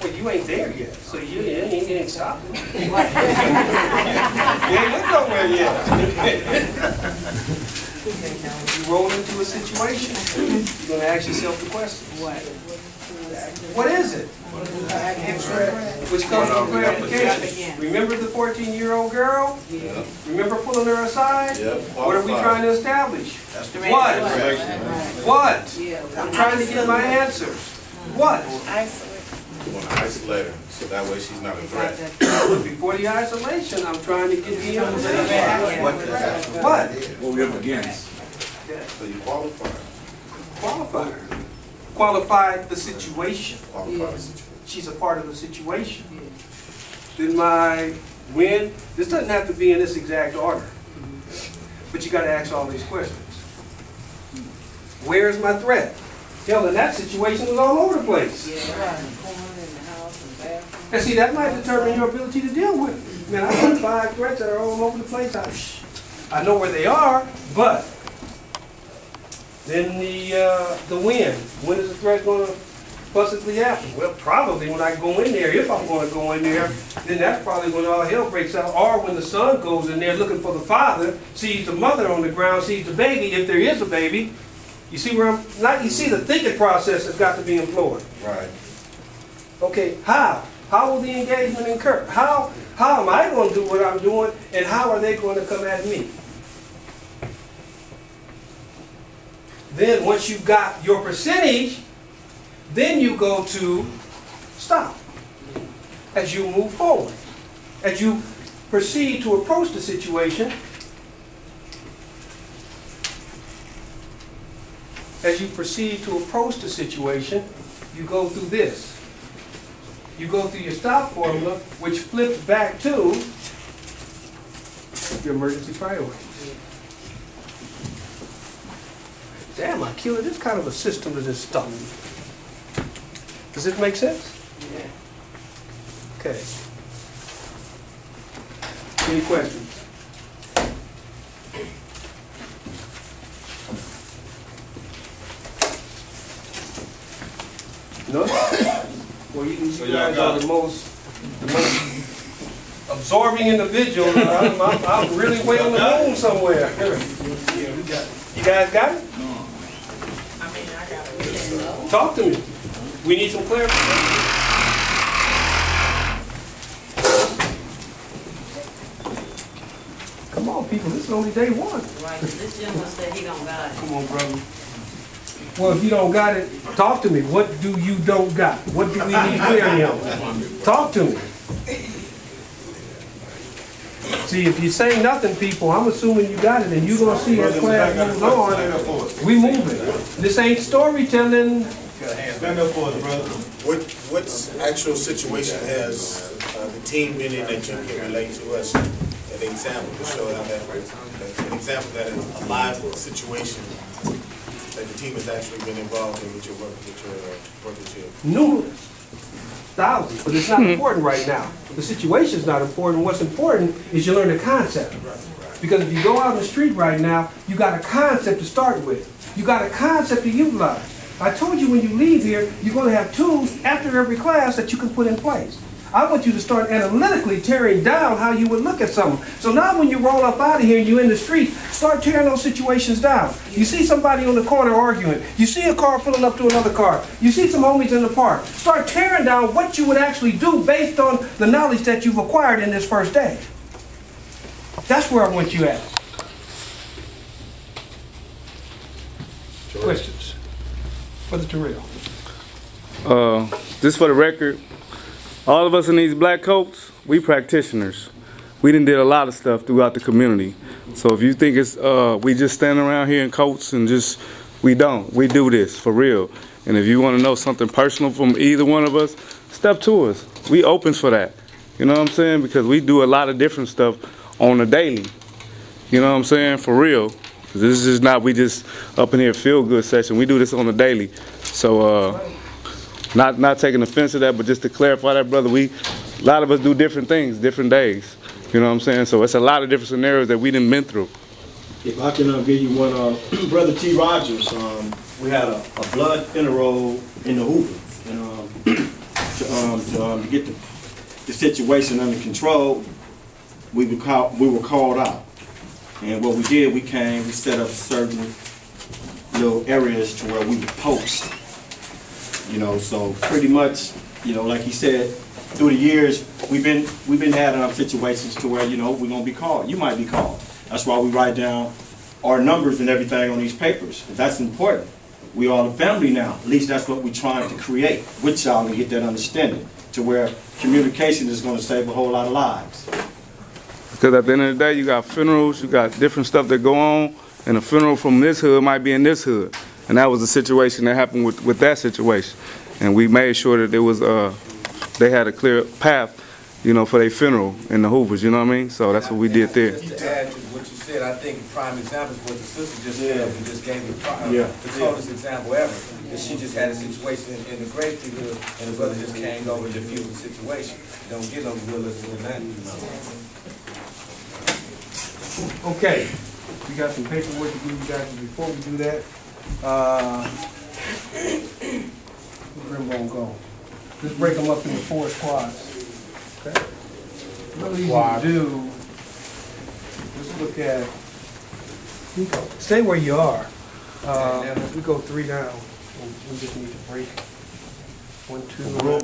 Well, you ain't there yet, so you ain't getting stopped. You ain't went nowhere yet. You roll into a situation. You're going to ask yourself the question. What is it? Which comes from clarification. Remember the 14-year-old girl? Yeah. Remember pulling her aside? Yeah. What are we trying to establish? What? What? I'm trying to get my answers. What? You want to isolate her, so that way she's not a threat. Before the isolation, I'm trying to get the answer. What? What we're up against. So you qualify her. Qualify her. Qualify the situation. Qualify the situation. She's a part of the situation. Then my win, this doesn't have to be in this exact order, but you got to ask all these questions. Where's my threat? Hell, in that situation was all over the place. And see, that might determine your ability to deal with it. Man, I've got 5 threats that are all over the place. I know where they are, but then the win. When is the threat going to possibly happen? Well, probably when I go in there. If I'm going to go in there, then that's probably when all hell breaks out. Or when the son goes in there looking for the father, sees the mother on the ground, sees the baby, if there is a baby. You see where I'm not? You see the thinking process has got to be employed. Right. Okay, how? How will the engagement occur? How am I going to do what I'm doing, and how are they going to come at me? Then once you've got your percentage, then you go to stop. As you move forward, as you proceed to approach the situation, you go through this. You go through your stop formula, which flips back to your emergency priority. Damn, Aquil, this kind of a system to this stuff. Does it make sense? Yeah. Okay. Any questions? No? Well, you guys are the most absorbing individual. I'm really way on the moon somewhere. Yeah, we got it. You guys got it? I mean, I got it. Talk to me. We need some clarification. Come on, people. This is only day 1. Right, this gentleman said he don't got it. Come on, brother. Well, if you don't got it, talk to me. What do you don't got? What do we need clarity on? Talk to me. See, if you say nothing, people, I'm assuming you got it, and you're going to see as class moves on, we moving. This ain't storytelling. Stand up for us, brother. What actual situation has the team been in that you can relate to us? An example to show how that, an example that is a live situation that the team has actually been involved in with your work, with your Numerous. Thousands, but it's not important right now. The situation's not important. What's important is you learn the concept. Because if you go out in the street right now, you got a concept to start with. You got a concept to utilize. I told you when you leave here, you're going to have tools after every class that you can put in place. I want you to start analytically tearing down how you would look at something. So now when you roll up out of here and you're in the street, start tearing those situations down. You see somebody on the corner arguing. You see a car pulling up to another car. You see some homies in the park. Start tearing down what you would actually do based on the knowledge that you've acquired in this first day. That's where I want you at. Questions? Brother Terrell. Just for the record, all of us in these black coats, we practitioners. We done did a lot of stuff throughout the community. So if you think it's we just stand around here in coats and just, we don't. We do this for real. And if you want to know something personal from either one of us, step to us. We open for that. You know what I'm saying? Because we do a lot of different stuff on a daily. You know what I'm saying? For real. This is not we just up in here feel good session. We do this on a daily. So not taking offense to that, but just to clarify that, brother, a lot of us do different things, different days. You know what I'm saying? So it's a lot of different scenarios that we done been through. If I can give you one, Brother T. Rogers, we had a blood funeral in the Hoover, and to get the situation under control, we were called out. And what we did, we set up certain little areas to where we would post. So pretty much, like he said, through the years, we've been having situations to where, we're gonna be called. You might be called. That's why we write down our numbers and everything on these papers. That's important. We are a family now. At least that's what we're trying to create with y'all and get that understanding to where communication is gonna save a whole lot of lives. Because at the end of the day, you got funerals, you got different stuff that go on, and a funeral from this hood might be in this hood. And that was the situation that happened with that situation. And we made sure that there was, they had a clear path, for their funeral in the Hoovers, you know what I mean? So that's what we did there. Just to add to what you said, I think prime example is what the sister just said. We just gave the coldest example ever. That she just had a situation in the Gracie hood, and the brother just came over and diffused the situation. Don't get no realistic than that. Okay, we got some paperwork to give you guys. Before we do that, where we gonna go? Just break them up into 4 squads. Okay. Really easy to do. Let's look at. Stay where you are. If we go 3 down, we just need to break 1, 2.